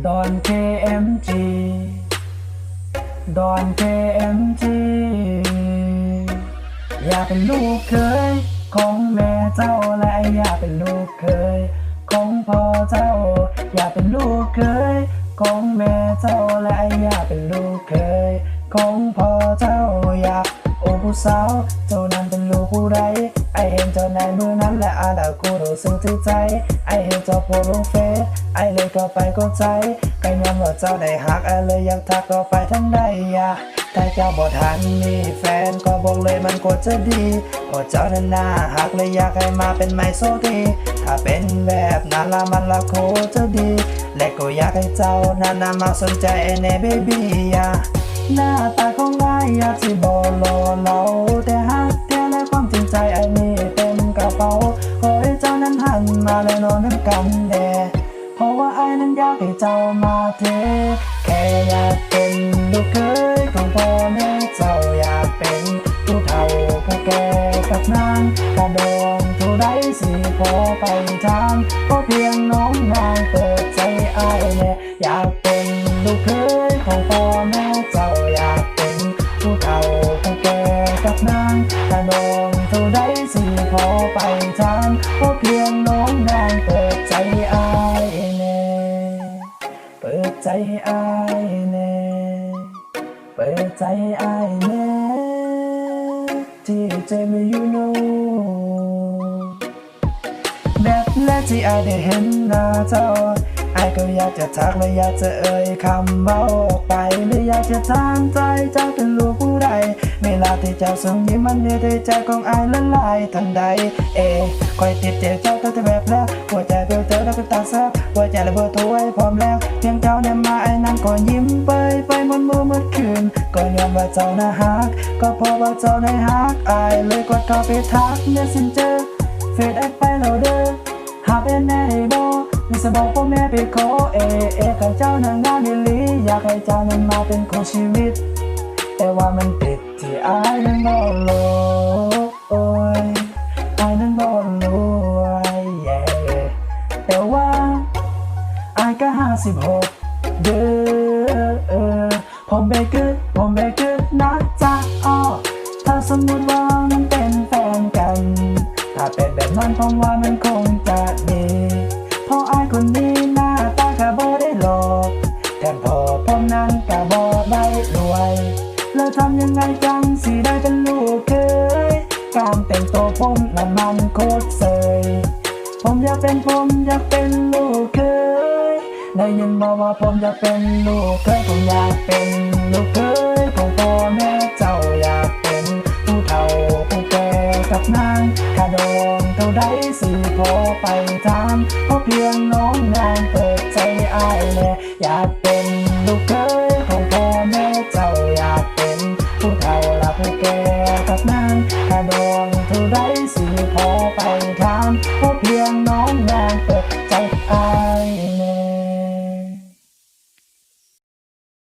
ดอน KMG ดอน KMG อยากเป็นลูกเคยของแม่เจ้าและอยากเป็นลูกเคยของพ่อเจ้าอยากเป็นลูกเคยของแม่เจ้าและอยากเป็นลูกเคยของพ่อเจ้าอยากโอ้ผู้สาวเจ้านั้นเป็นลูกผู้ใดไอเห็นเจ้าในมือนั้นและอาดากูรู้สึกถึงใจไอเห็นเจ้าโพสลงเฟซไอเลยก็ไปกดใจก็ย้อนว่าเจ้าได้หักไอเลยอยากทักก็ไปทั้งใดถ้าเจ้าบ่ทันมีแฟนก็บอกเลยมันก็จะดีเพราะเจ้านั้นน่าหักเลยอยากให้มาเป็นไมโซดีถ้าเป็นแบบนั้นละมันละโคจะดีและก็อยากให้เจ้านั้นมาสนใจในเบบี้หน้าตาของนายอยากที่บ่หล่อเราแต่ฮักแท้และความจริงใจไอ้นี่เต็มกระเป๋าขอให้เจ้านั้นหันมาและนอนด้วยกันแน่เพราะว่าไอ้นั้นอยากให้เจ้ามาเทแค่อยากเป็นลูกเคยของพ่อแม่เจ้าอยากเป็นผู้เฒ่าผู้แก่กับนางกระดองผู้ใดสิพอไปทางก็เพียงน้องนางเปิดใจไอ้แน่อยากเป็นลูกเคยของพ่อแม่เจ้าอยากเป็นผู้เฒ่าผู้แก่กับนางกระดองผู้ใดสิพอไปทางก็เพียงน้องนางเปิดใจไอ้แน่เปิดใจไอ้แน่เปิดใจไอ้แน่ที่ใจไม่อยู่โน่แบบแรกที่ไอ้ได้เห็นหน้าเจ้าไอ้ก็อยากจะทักและอยากจะเอ่ยคำเบาออกไปและอยากจะถามใจเจ้าเป็นลูกผู้ใดเวลาที่เจ้าส่งยิ้มมันในใจของไอ้ละลายทันใดคอยติดเจ็บเจ้าตั้งแต่แบบแรกหัวใจเปลี่ยวเจอแล้วก็ตาแซบหัวใจระเบิดตัวไว้พร้อมแล้วเพียงเจ้าเนี่ยมาไอ้นั้นก็ยิ้มไปหมดมือหมดคืนก็ยอมว่าเจ้าน่าฮักก็เพราะว่าเจ้าในฮักไอ้เลยกดเข้าไปทักเนี่ยสิเจอเฟซแอดไปแล้วเด้อหาเป็นแน่ได้บ่มีสบอกพ่อแม่ไปขอให้เจ้านางงามดีอยากให้เจ้านั้นมาเป็นของชีวิตแต่ว่ามันติดที่อายนั้นบ่รวยอายนั้นบ่รวยแต่ว่าอายก็56เด้อผมเบเกอร์นะจ๊ะถ้าสมมุติว่ามันเป็นแฟนกันถ้าเป็นแบบนั้นผมว่ามันคงจะดีเพราะอายคนนี้หน้าตาก็บ่ได้หลอกแถมพอผมนั้นก็บ่ได้รวยแล้วทำยังไงจังสิได้เป็นลูกเคยการแต่งตัวผมน่ะมันโคตรเสยผมอยากเป็นลูกเคยได้ยินบอกว่าผมอยากเป็นลูกเคยผมอยากเป็นลูกเคยของพ่อแม่เจ้าอยากเป็นผู้เฒ่าผู้แก่กับนางกระดองเท่าใดสิพอไปตามเพราะเพียงน้องนางเปิดใจอ้ายแน่อยากเป็นลูกเคยของพ่อแม่เจ้าอยากเป็นผู้เฒ่าและผู้แก่กับนางกระดอง